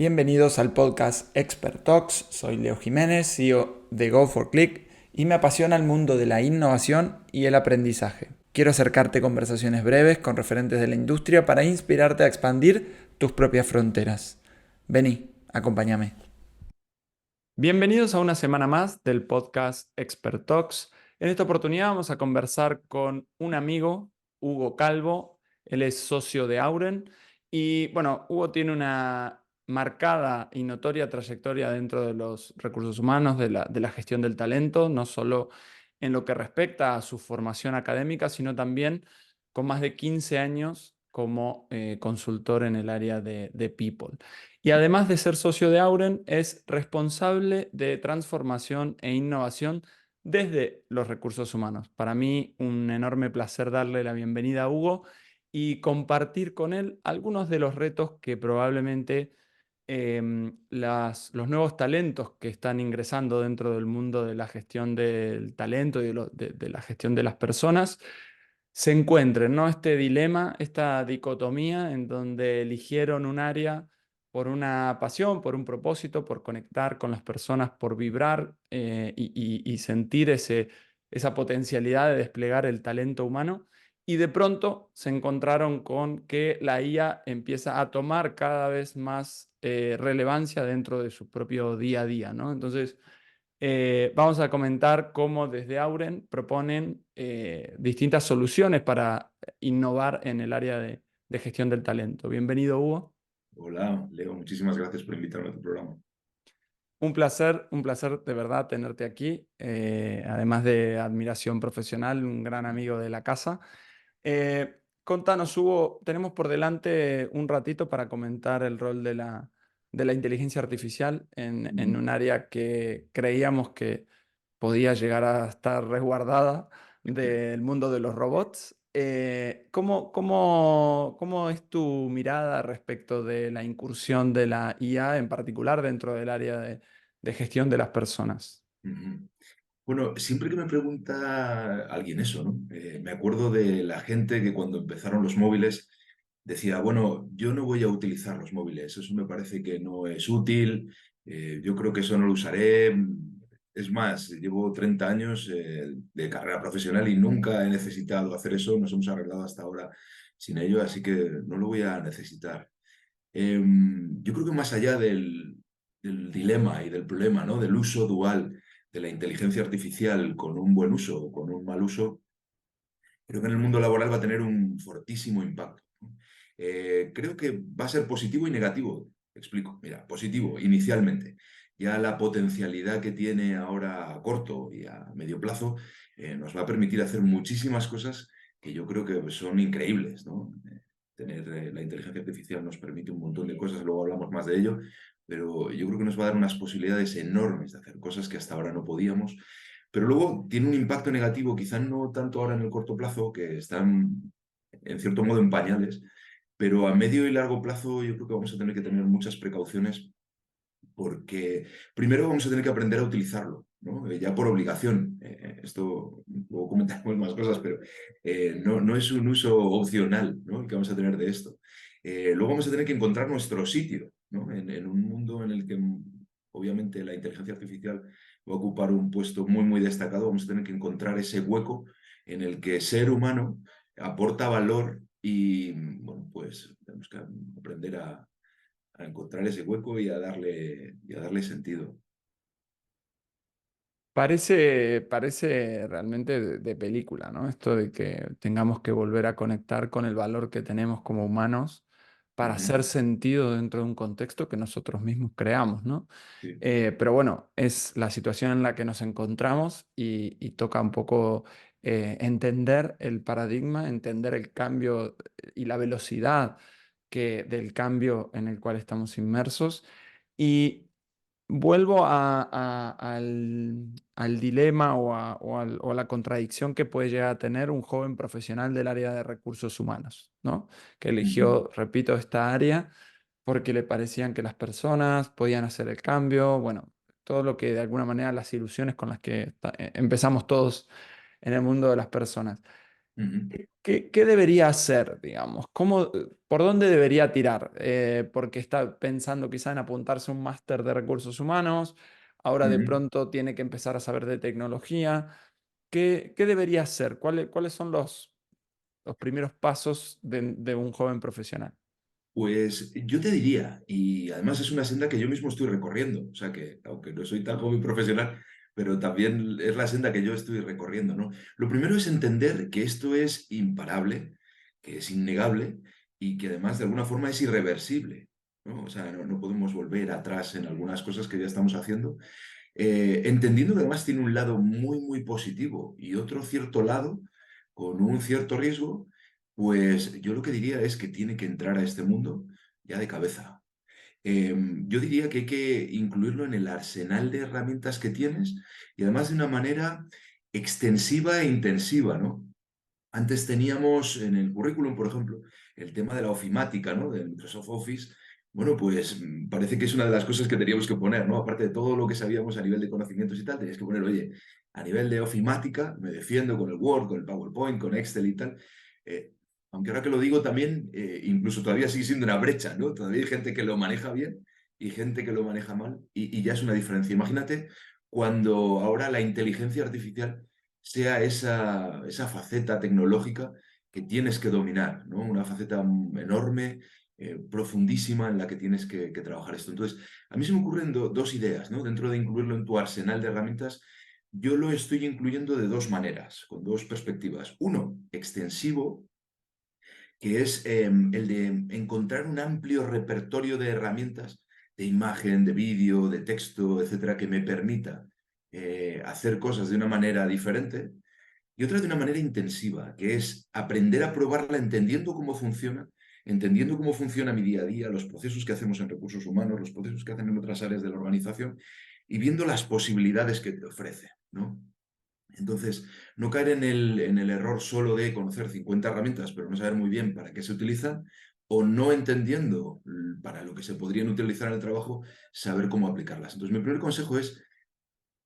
Bienvenidos al podcast Expert Talks. Soy Leo Jiménez, CEO de Go4Click y me apasiona el mundo de la innovación y el aprendizaje. Quiero acercarte conversaciones breves con referentes de la industria para inspirarte a expandir tus propias fronteras. Vení, acompáñame. Bienvenidos a una semana más del podcast Expert Talks. En esta oportunidad vamos a conversar con un amigo, Hugo Calvo. Él es socio de Auren. Y bueno, Hugo tiene una marcada y notoria trayectoria dentro de los recursos humanos, de la gestión del talento, no solo en lo que respecta a su formación académica, sino también con más de 15 años como consultor en el área de People. Y además de ser socio de Auren, es responsable de transformación e innovación desde los recursos humanos. Para mí, un enorme placer darle la bienvenida a Hugo y compartir con él algunos de los retos que probablemente los nuevos talentos que están ingresando dentro del mundo de la gestión del talento y de la gestión de las personas se encuentren, ¿no? Este dilema, esta dicotomía en donde eligieron un área por una pasión, por un propósito, por conectar con las personas, por vibrar y sentir esa potencialidad de desplegar el talento humano. Y de pronto se encontraron con que la IA empieza a tomar cada vez más relevancia dentro de su propio día a día, ¿no? Entonces, vamos a comentar cómo desde Auren proponen distintas soluciones para innovar en el área de gestión del talento. Bienvenido, Hugo. Hola, Leo, muchísimas gracias por invitarme a tu programa. Un placer de verdad tenerte aquí, además de admiración profesional, un gran amigo de la casa. Contanos, Hugo, tenemos por delante un ratito para comentar el rol de la inteligencia artificial en Ujú. un área que creíamos que podía llegar a estar resguardada del mundo de los robots. ¿Cómo es tu mirada respecto de la incursión de la IA, en particular dentro del área de gestión de las personas? Ujú. Bueno, siempre que me pregunta alguien eso, ¿no? Me acuerdo de la gente que cuando empezaron los móviles decía, bueno, yo no voy a utilizar los móviles, eso me parece que no es útil, yo creo que eso no lo usaré. Es más, llevo 30 años de carrera profesional y nunca he necesitado hacer eso, nos hemos arreglado hasta ahora sin ello, así que no lo voy a necesitar. Yo creo que más allá del dilema y del problema, ¿no? Del uso dual de la inteligencia artificial con un buen uso o con un mal uso, creo que en el mundo laboral va a tener un fortísimo impacto, ¿no? Creo que va a ser positivo y negativo. Te explico. Mira, positivo, inicialmente. Ya la potencialidad que tiene ahora a corto y a medio plazo nos va a permitir hacer muchísimas cosas que yo creo que son increíbles, ¿no? Tener la inteligencia artificial nos permite un montón de cosas, luego hablamos más de ello, pero yo creo que nos va a dar unas posibilidades enormes de hacer cosas que hasta ahora no podíamos, pero luego tiene un impacto negativo, quizás no tanto ahora en el corto plazo, que están en cierto modo en pañales, pero a medio y largo plazo yo creo que vamos a tener que tener muchas precauciones porque primero vamos a tener que aprender a utilizarlo, ¿no? Ya por obligación. Esto luego comentamos más cosas, pero no es un uso opcional, ¿no? El que vamos a tener de esto. Luego vamos a tener que encontrar nuestro sitio, ¿no? En un mundo en el que obviamente la inteligencia artificial va a ocupar un puesto muy, muy destacado, vamos a tener que encontrar ese hueco en el que ser humano aporta valor y, bueno, pues tenemos que aprender a encontrar ese hueco y a darle sentido. Parece realmente de película, ¿no? Esto de que tengamos que volver a conectar con el valor que tenemos como humanos para Ujú. hacer sentido dentro de un contexto que nosotros mismos creamos, ¿no? Sí. Pero bueno, es la situación en la que nos encontramos y toca un poco entender el paradigma, entender el cambio y la velocidad del cambio en el cual estamos inmersos. Y vuelvo al dilema o a la contradicción que puede llegar a tener un joven profesional del área de recursos humanos, ¿no? Que Ujú. eligió, repito, esta área porque le parecían que las personas podían hacer el cambio, bueno, todo lo que de alguna manera las ilusiones con las que empezamos todos en el mundo de las personas. Ujú, ¿Qué debería hacer, digamos? ¿Por dónde debería tirar? Porque está pensando quizá en apuntarse a un máster de recursos humanos, ahora de ujú. pronto tiene que empezar a saber de tecnología. ¿Qué debería hacer? ¿Cuáles son los primeros pasos de un joven profesional? Pues yo te diría, y además es una senda que yo mismo estoy recorriendo, o sea que aunque no soy tan joven profesional, pero también es la senda que yo estoy recorriendo, ¿no? Lo primero es entender que esto es imparable, que es innegable y que además de alguna forma es irreversible, ¿no? O sea, no podemos volver atrás en algunas cosas que ya estamos haciendo, entendiendo que además tiene un lado muy, muy positivo y otro cierto lado con un cierto riesgo, pues yo lo que diría es que tiene que entrar a este mundo ya de cabeza. Yo diría que hay que incluirlo en el arsenal de herramientas que tienes y además de una manera extensiva e intensiva, ¿no? Antes teníamos en el currículum, por ejemplo, el tema de la ofimática, ¿no? Del Microsoft Office. Bueno, pues parece que es una de las cosas que teníamos que poner, ¿no? Aparte de todo lo que sabíamos a nivel de conocimientos y tal, tenías que poner, oye, a nivel de ofimática, me defiendo con el Word, con el PowerPoint, con Excel y tal. Eh, Aunque ahora que lo digo también, incluso todavía sigue siendo una brecha, ¿no? Todavía hay gente que lo maneja bien y gente que lo maneja mal y ya es una diferencia. Imagínate cuando ahora la inteligencia artificial sea esa faceta tecnológica que tienes que dominar, ¿no? Una faceta enorme, profundísima en la que tienes que trabajar esto. Entonces, a mí se me ocurren dos ideas, ¿no? Dentro de incluirlo en tu arsenal de herramientas, yo lo estoy incluyendo de dos maneras, con dos perspectivas. Uno, extensivo, que es el de encontrar un amplio repertorio de herramientas de imagen, de vídeo, de texto, etcétera, que me permita hacer cosas de una manera diferente y otra de una manera intensiva, que es aprender a probarla entendiendo cómo funciona mi día a día, los procesos que hacemos en recursos humanos, los procesos que hacen en otras áreas de la organización y viendo las posibilidades que te ofrece, ¿no? Entonces, no caer en el error solo de conocer 50 herramientas, pero no saber muy bien para qué se utilizan, o no entendiendo para lo que se podrían utilizar en el trabajo, saber cómo aplicarlas. Entonces, mi primer consejo es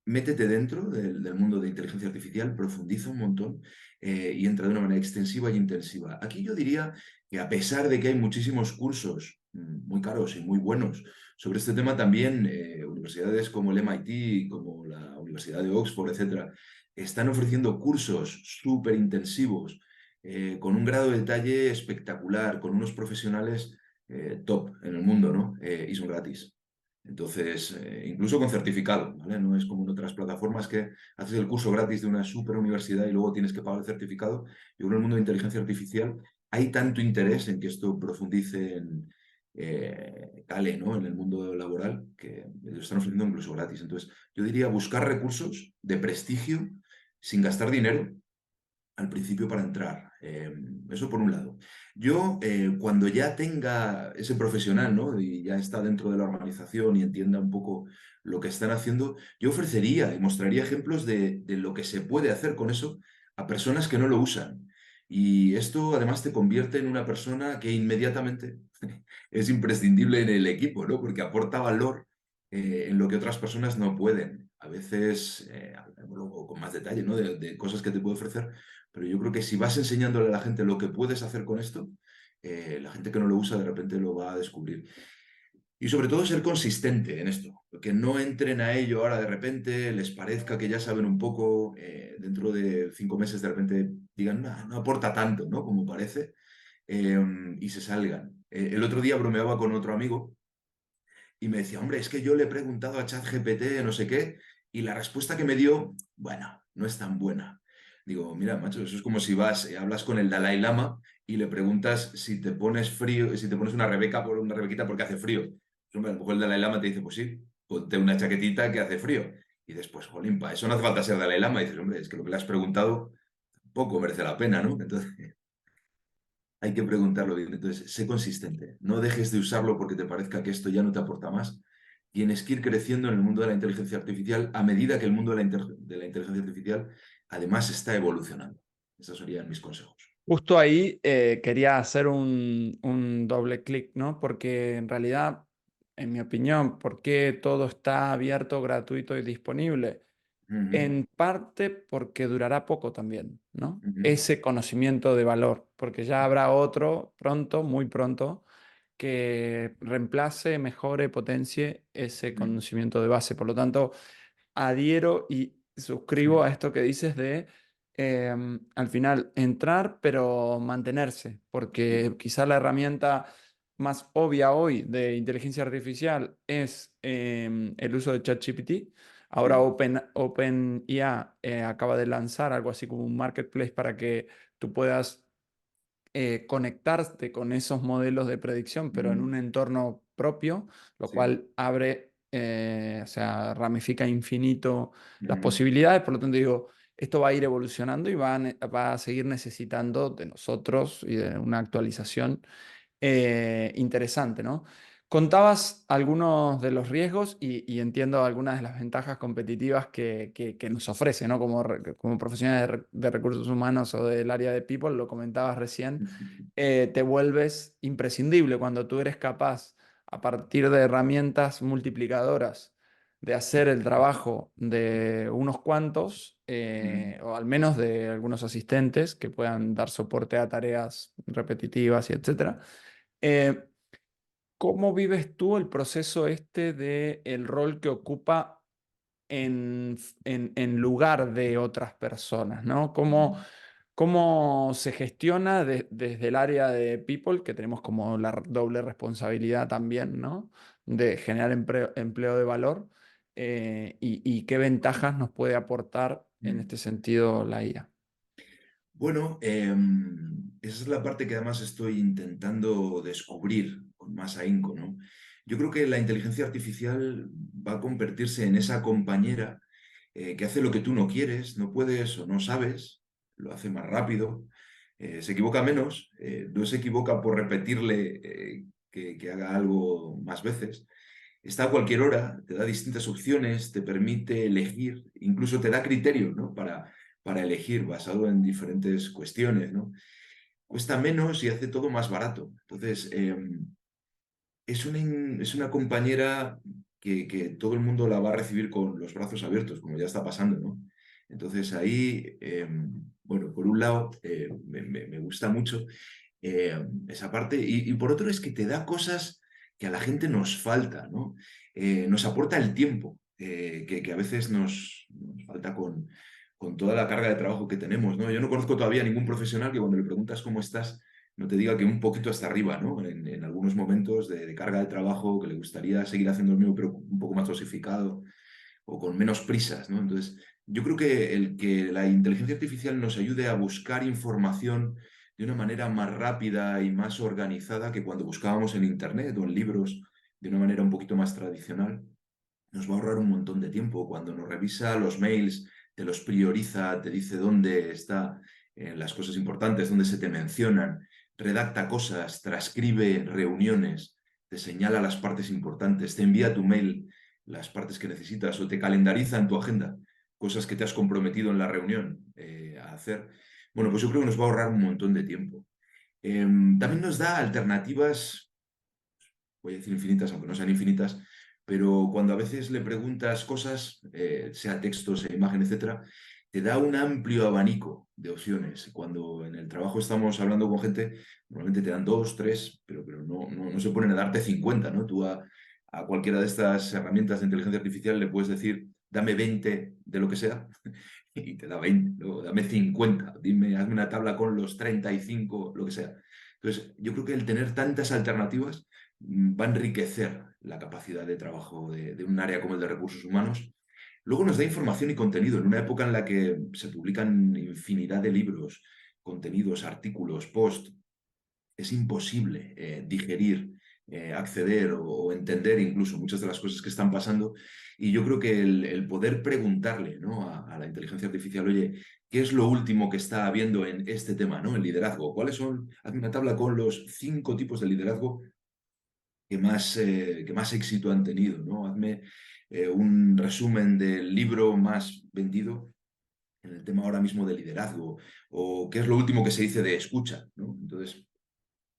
métete dentro del mundo de inteligencia artificial, profundiza un montón y entra de una manera extensiva e intensiva. Aquí yo diría que a pesar de que hay muchísimos cursos muy caros y muy buenos sobre este tema, también universidades como el MIT, como la Universidad de Oxford, etcétera, están ofreciendo cursos súper intensivos con un grado de detalle espectacular, con unos profesionales top en el mundo, ¿no? Y son gratis. Entonces, incluso con certificado, ¿vale? No es como en otras plataformas que haces el curso gratis de una super universidad y luego tienes que pagar el certificado. Yo creo que en el mundo de inteligencia artificial hay tanto interés en que esto profundice cale, ¿no? En el mundo laboral que lo están ofreciendo incluso gratis. Entonces, yo diría buscar recursos de prestigio sin gastar dinero al principio para entrar. Eso por un lado. Yo, cuando ya tenga ese profesional, ¿no? Y ya está dentro de la organización y entienda un poco lo que están haciendo, yo ofrecería y mostraría ejemplos de lo que se puede hacer con eso a personas que no lo usan. Y esto además te convierte en una persona que inmediatamente es imprescindible en el equipo, ¿no? Porque aporta valor en lo que otras personas no pueden. A veces, luego con más detalle, ¿no? De cosas que te puede ofrecer, pero yo creo que si vas enseñándole a la gente lo que puedes hacer con esto, la gente que no lo usa de repente lo va a descubrir. Y sobre todo ser consistente en esto, que no entren a ello ahora de repente, les parezca que ya saben un poco, dentro de 5 meses de repente digan, "Nah, no aporta tanto, ¿no? Como parece, eh, y se salgan. El otro día bromeaba con otro amigo y me decía, hombre, es que yo le he preguntado a ChatGPT no sé qué, y la respuesta que me dio, bueno, no es tan buena. Digo, mira, macho, eso es como si vas, hablas con el Dalai Lama y le preguntas si te pones frío, si te pones una rebeca por una rebequita porque hace frío. Pues, hombre, a lo mejor el Dalai Lama te dice, pues sí, ponte una chaquetita que hace frío. Y después, jolín, pa, eso no hace falta ser Dalai Lama. Y dices, hombre, es que lo que le has preguntado poco merece la pena, ¿no? Entonces, hay que preguntarlo bien. Entonces, sé consistente. No dejes de usarlo porque te parezca que esto ya no te aporta más. Tienes que ir creciendo en el mundo de la inteligencia artificial a medida que el mundo de la inteligencia artificial además está evolucionando. Esos serían mis consejos. Justo ahí quería hacer un doble clic, ¿no? Porque en realidad, en mi opinión, ¿por qué todo está abierto, gratuito y disponible? Ujú, en parte porque durará poco también, ¿no? ujú, Ese conocimiento de valor, porque ya habrá otro pronto, muy pronto, que reemplace, mejore, potencie ese ujú, conocimiento de base. Por lo tanto, adhiero y suscribo a esto que dices de al final entrar pero mantenerse, sí, porque quizá la herramienta más obvia hoy de inteligencia artificial es el uso de ChatGPT. Ahora sí, OpenIA acaba de lanzar algo así como un marketplace para que tú puedas conectarte con esos modelos de predicción, pero en ujú, un entorno propio, lo sí, cual abre, o sea, ramifica infinito las ujú, posibilidades. Por lo tanto, digo, esto va a ir evolucionando y va a seguir necesitando de nosotros y de una actualización interesante, ¿no? Contabas algunos de los riesgos y entiendo algunas de las ventajas competitivas que nos ofrece, ¿no? Como profesionales de recursos humanos o del área de people, lo comentabas recién, te vuelves imprescindible cuando tú eres capaz, a partir de herramientas multiplicadoras, de hacer el trabajo de unos cuantos, ujú, o al menos de algunos asistentes que puedan dar soporte a tareas repetitivas y etcétera. Eh, ¿Cómo vives tú el proceso este de el rol que ocupa en lugar de otras personas, ¿no? ¿Cómo, ujú, cómo se gestiona desde el área de people, que tenemos como la doble responsabilidad también, ¿no? De generar empleo de valor, y qué ventajas nos puede aportar en ujú. este sentido la IA? Bueno, esa es la parte que además estoy intentando descubrir con más ahínco, ¿no? Yo creo que la inteligencia artificial va a convertirse en esa compañera que hace lo que tú no quieres, no puedes o no sabes, lo hace más rápido, se equivoca menos, no se equivoca por repetirle que haga algo más veces. Está a cualquier hora, te da distintas opciones, te permite elegir, incluso te da criterios, ¿no? Para elegir basado en diferentes cuestiones, ¿no? Cuesta menos y hace todo más barato. Entonces, es una compañera que todo el mundo la va a recibir con los brazos abiertos, como ya está pasando, ¿no? Entonces ahí, bueno, por un lado, me gusta mucho esa parte y por otro es que te da cosas que a la gente nos falta, ¿no? Nos aporta el tiempo que a veces nos falta con toda la carga de trabajo que tenemos, ¿no? Yo no conozco todavía ningún profesional que cuando le preguntas cómo estás, no te diga que un poquito hasta arriba, ¿no? En algunos momentos de carga de trabajo que le gustaría seguir haciendo el mismo, pero un poco más dosificado o con menos prisas, ¿no? Entonces, yo creo que el que la inteligencia artificial nos ayude a buscar información de una manera más rápida y más organizada que cuando buscábamos en Internet o en libros de una manera un poquito más tradicional, nos va a ahorrar un montón de tiempo. Cuando nos revisa los mails, te los prioriza, te dice dónde están las cosas importantes, dónde se te mencionan, redacta cosas, transcribe reuniones, te señala las partes importantes, te envía a tu mail las partes que necesitas o te calendariza en tu agenda cosas que te has comprometido en la reunión a hacer. Bueno, pues yo creo que nos va a ahorrar un montón de tiempo. También nos da alternativas, voy a decir infinitas, aunque no sean infinitas, pero cuando a veces le preguntas cosas, sea texto, sea imagen, etcétera, te da un amplio abanico de opciones. Cuando en el trabajo estamos hablando con gente, normalmente te dan dos, tres, pero no se ponen a darte 50, ¿no? Tú a cualquiera de estas herramientas de inteligencia artificial le puedes decir, dame 20 de lo que sea, y te da 20, luego dame 50, dime, hazme una tabla con los 35, lo que sea. Entonces, yo creo que el tener tantas alternativas va a enriquecer la capacidad de trabajo de un área como el de recursos humanos. Luego nos da información y contenido en una época en la que se publican infinidad de libros, contenidos, artículos, post. Es imposible digerir, acceder o entender incluso muchas de las cosas que están pasando. Y yo creo que el poder preguntarle, ¿no? a la inteligencia artificial, oye, ¿qué es lo último que está habiendo en este tema, ¿no? El liderazgo. ¿Cuáles son? Hazme una tabla con los 5 tipos de liderazgo que más éxito han tenido, ¿no? Hazme un resumen del libro más vendido en el tema ahora mismo de liderazgo, o qué es lo último que se dice de escucha, ¿no? Entonces,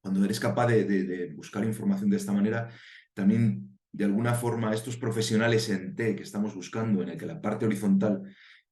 cuando eres capaz de buscar información de esta manera, también de alguna forma estos profesionales en T que estamos buscando, en el que la parte horizontal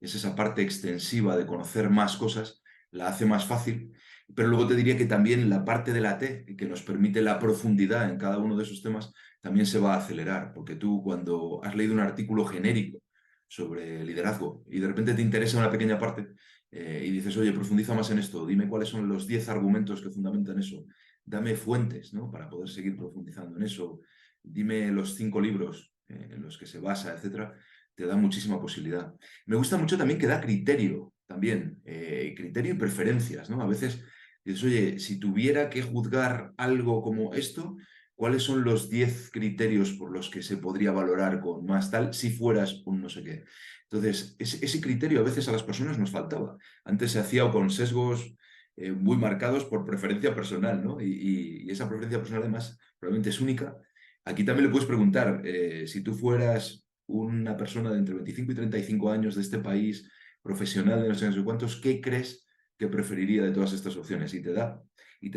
es esa parte extensiva de conocer más cosas, la hace más fácil. Pero luego te diría que también la parte de la T, que nos permite la profundidad en cada uno de esos temas, también se va a acelerar, porque tú cuando has leído un artículo genérico sobre liderazgo y de repente te interesa una pequeña parte y dices, oye, profundiza más en esto, dime cuáles son los 10 argumentos que fundamentan eso, dame fuentes, ¿no? Para poder seguir profundizando en eso, dime los 5 libros en los que se basa, etcétera, te da muchísima posibilidad. Me gusta mucho también que da criterio, también, criterio y preferencias, ¿no? A veces dices, oye, si tuviera que juzgar algo como esto, ¿cuáles son los 10 criterios por los que se podría valorar con más tal si fueras un no sé qué? Entonces, ese criterio a veces a las personas nos faltaba. Antes se hacía o con sesgos muy marcados por preferencia personal, ¿no? Y esa preferencia personal además probablemente es única. Aquí también le puedes preguntar, si tú fueras una persona de entre 25 y 35 años de este país, profesional de no sé cuántos, ¿qué crees que preferiría de todas estas opciones? Y te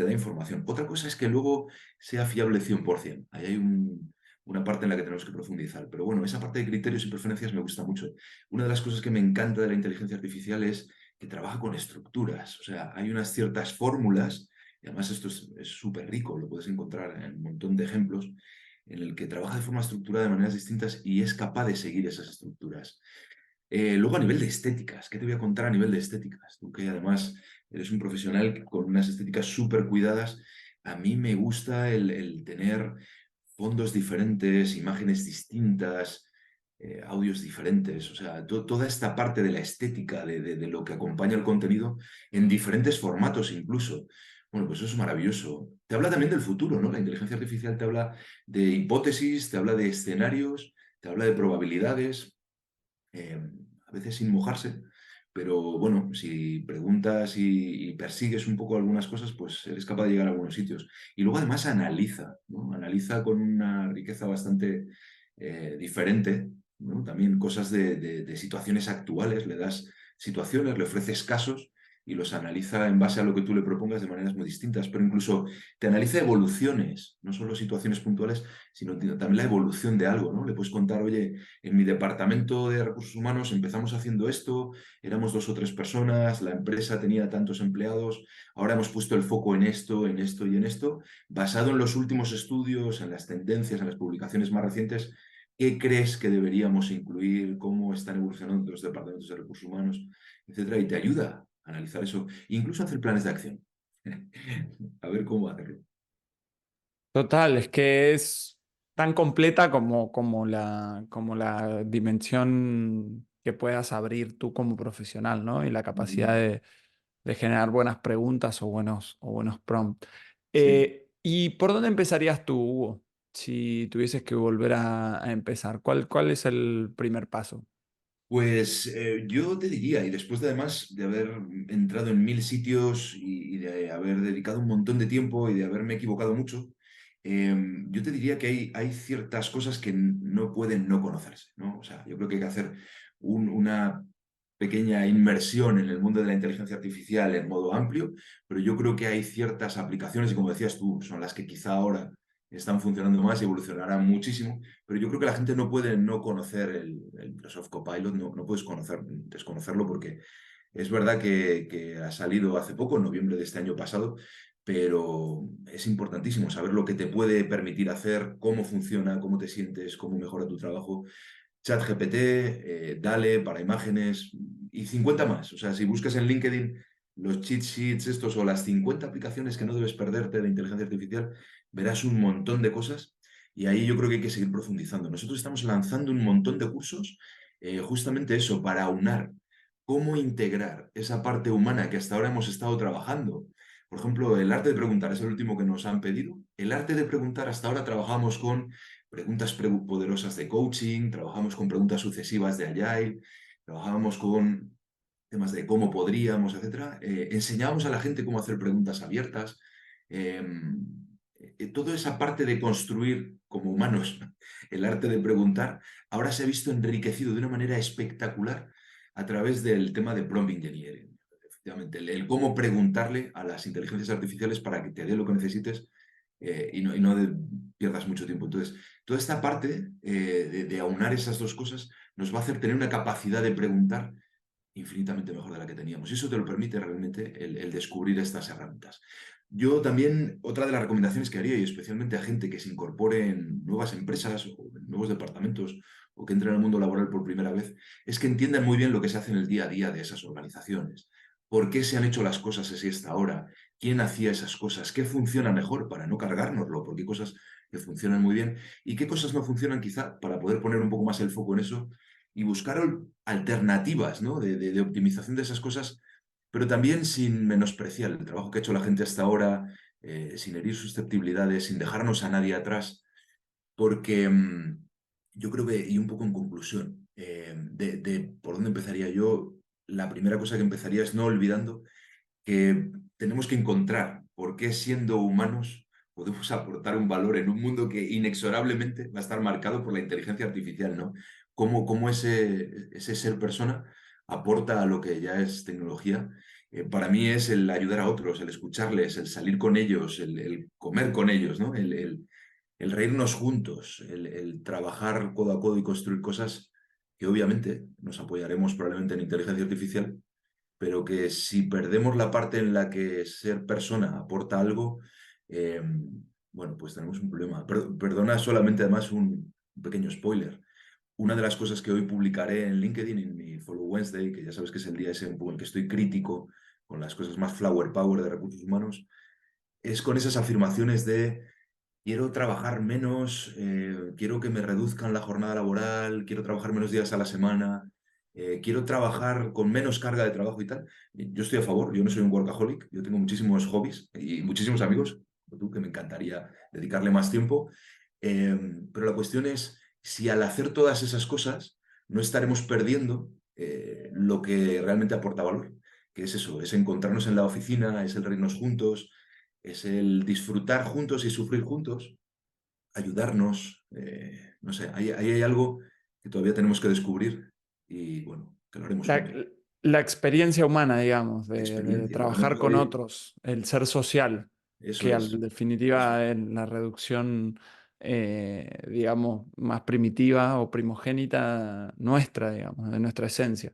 da información. Otra cosa es que luego sea fiable 100%. Ahí hay una parte en la que tenemos que profundizar. Pero bueno, esa parte de criterios y preferencias me gusta mucho. Una de las cosas que me encanta de la inteligencia artificial es que trabaja con estructuras. O sea, hay unas ciertas fórmulas, y además esto es súper rico, lo puedes encontrar en un montón de ejemplos, en el que trabaja de forma estructurada de maneras distintas y es capaz de seguir esas estructuras. Luego a nivel de estéticas, ¿qué te voy a contar a nivel de estéticas? Tú que además eres un profesional con unas estéticas súper cuidadas, a mí me gusta el tener fondos diferentes, imágenes distintas, audios diferentes, o sea, toda esta parte de la estética, de lo que acompaña el contenido en diferentes formatos incluso. Bueno, pues eso es maravilloso. Te habla también del futuro, ¿no? La inteligencia artificial te habla de hipótesis, te habla de escenarios, te habla de probabilidades eh, a veces sin mojarse, pero bueno, si preguntas y persigues un poco algunas cosas, pues eres capaz de llegar a algunos sitios. Y luego además analiza, ¿no? Analiza con una riqueza bastante diferente, ¿no? También cosas de situaciones actuales, le das situaciones, le ofreces casos y los analiza en base a lo que tú le propongas de maneras muy distintas, pero incluso te analiza evoluciones, no solo situaciones puntuales, sino también la evolución de algo, ¿no? Le puedes contar, oye, en mi departamento de recursos humanos empezamos haciendo esto, éramos 2 o 3 personas, la empresa tenía tantos empleados, ahora hemos puesto el foco en esto y en esto, basado en los últimos estudios, en las tendencias, en las publicaciones más recientes. ¿Qué crees que deberíamos incluir? ¿Cómo están evolucionando los departamentos de recursos humanos? Etcétera. Y te ayuda a analizar eso, incluso a hacer planes de acción. A ver cómo hacerlo. Total, es que es tan completa como la dimensión que puedas abrir tú como profesional, ¿no? Y la capacidad Ujú. de generar buenas preguntas o buenos prompts. Sí. ¿Y por dónde empezarías tú, Hugo? Si tuvieses que volver a empezar, ¿cuál es el primer paso? Pues yo te diría, y después de además de haber entrado en 1000 sitios y de haber dedicado un montón de tiempo y de haberme equivocado mucho, yo te diría que hay ciertas cosas que no pueden no conocerse, ¿no? O sea, yo creo que hay que hacer una pequeña inmersión en el mundo de la inteligencia artificial en modo amplio, pero yo creo que hay ciertas aplicaciones, y como decías tú, son las que quizá ahora están funcionando más y evolucionarán muchísimo, pero yo creo que la gente no puede no conocer el Microsoft Copilot, no puedes desconocerlo porque es verdad que ha salido hace poco, en noviembre de este año pasado, pero es importantísimo saber lo que te puede permitir hacer, cómo funciona, cómo te sientes, cómo mejora tu trabajo. ChatGPT, Dale para imágenes y 50 más. O sea, si buscas en LinkedIn los cheat sheets estos o las 50 aplicaciones que no debes perderte de inteligencia artificial, verás un montón de cosas y ahí yo creo que hay que seguir profundizando. Nosotros estamos lanzando un montón de cursos, justamente eso, para aunar cómo integrar esa parte humana que hasta ahora hemos estado trabajando. Por ejemplo, el arte de preguntar es el último que nos han pedido. El arte de preguntar, hasta ahora trabajamos con preguntas poderosas de coaching, trabajamos con preguntas sucesivas de Agile, trabajábamos con temas de cómo podríamos, etcétera. Enseñábamos a la gente cómo hacer preguntas abiertas. Eh, Toda esa parte de construir como humanos el arte de preguntar ahora se ha visto enriquecido de una manera espectacular a través del tema de prompt engineering. Efectivamente, el cómo preguntarle a las inteligencias artificiales para que te dé lo que necesites pierdas mucho tiempo. Entonces, toda esta parte de aunar esas dos cosas nos va a hacer tener una capacidad de preguntar infinitamente mejor de la que teníamos. Y eso te lo permite realmente el descubrir estas herramientas. Yo también, otra de las recomendaciones que haría, y especialmente a gente que se incorpore en nuevas empresas o en nuevos departamentos o que entre en el mundo laboral por primera vez, es que entiendan muy bien lo que se hace en el día a día de esas organizaciones. ¿Por qué se han hecho las cosas así hasta ahora? ¿Quién hacía esas cosas? ¿Qué funciona mejor para no cargárnoslo? Porque hay cosas que funcionan muy bien y qué cosas no funcionan quizá para poder poner un poco más el foco en eso y buscar alternativas, ¿no? de optimización de esas cosas, pero también sin menospreciar el trabajo que ha hecho la gente hasta ahora, sin herir susceptibilidades, sin dejarnos a nadie atrás, porque yo creo que, y un poco en conclusión, de por dónde empezaría yo, la primera cosa que empezaría es no olvidando que tenemos que encontrar por qué siendo humanos podemos aportar un valor en un mundo que inexorablemente va a estar marcado por la inteligencia artificial, ¿no? Cómo ese ser persona aporta a lo que ya es tecnología. Para mí es el ayudar a otros, el escucharles, el salir con ellos, el comer con ellos, ¿no? El reírnos juntos, el trabajar codo a codo y construir cosas que obviamente nos apoyaremos probablemente en inteligencia artificial, pero que si perdemos la parte en la que ser persona aporta algo, eh, bueno, pues tenemos un problema. Perdona solamente además un pequeño spoiler. Una de las cosas que hoy publicaré en LinkedIn, en mi Follow Wednesday, que ya sabes que es el día ese en el que estoy crítico con las cosas más flower power de recursos humanos, es con esas afirmaciones de quiero trabajar menos, quiero que me reduzcan la jornada laboral, quiero trabajar menos días a la semana, quiero trabajar con menos carga de trabajo y tal. Yo estoy a favor, yo no soy un workaholic, yo tengo muchísimos hobbies y muchísimos amigos, como tú, que me encantaría dedicarle más tiempo. Pero la cuestión es si al hacer todas esas cosas no estaremos perdiendo lo que realmente aporta valor, que es eso, es encontrarnos en la oficina, es el reírnos juntos, es el disfrutar juntos y sufrir juntos, ayudarnos, no sé, ahí hay algo que todavía tenemos que descubrir y bueno, que lo haremos La, juntos. la experiencia humana, digamos, La de experiencia, trabajar realmente con hoy, otros, el ser social, eso que es, en eso es. definitiva en la reducción, digamos, más primitiva o primogénita nuestra, digamos, de nuestra esencia.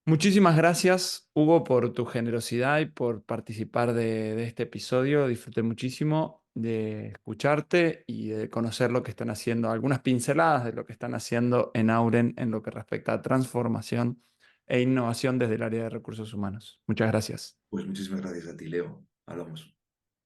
Muchísimas gracias, Hugo, por tu generosidad y por participar de este episodio. Disfruté muchísimo de escucharte y de conocer lo que están haciendo, algunas pinceladas de lo que están haciendo en Auren en lo que respecta a transformación e innovación desde el área de recursos humanos. Muchas gracias. Pues muchísimas gracias a ti, Leo. Hablamos.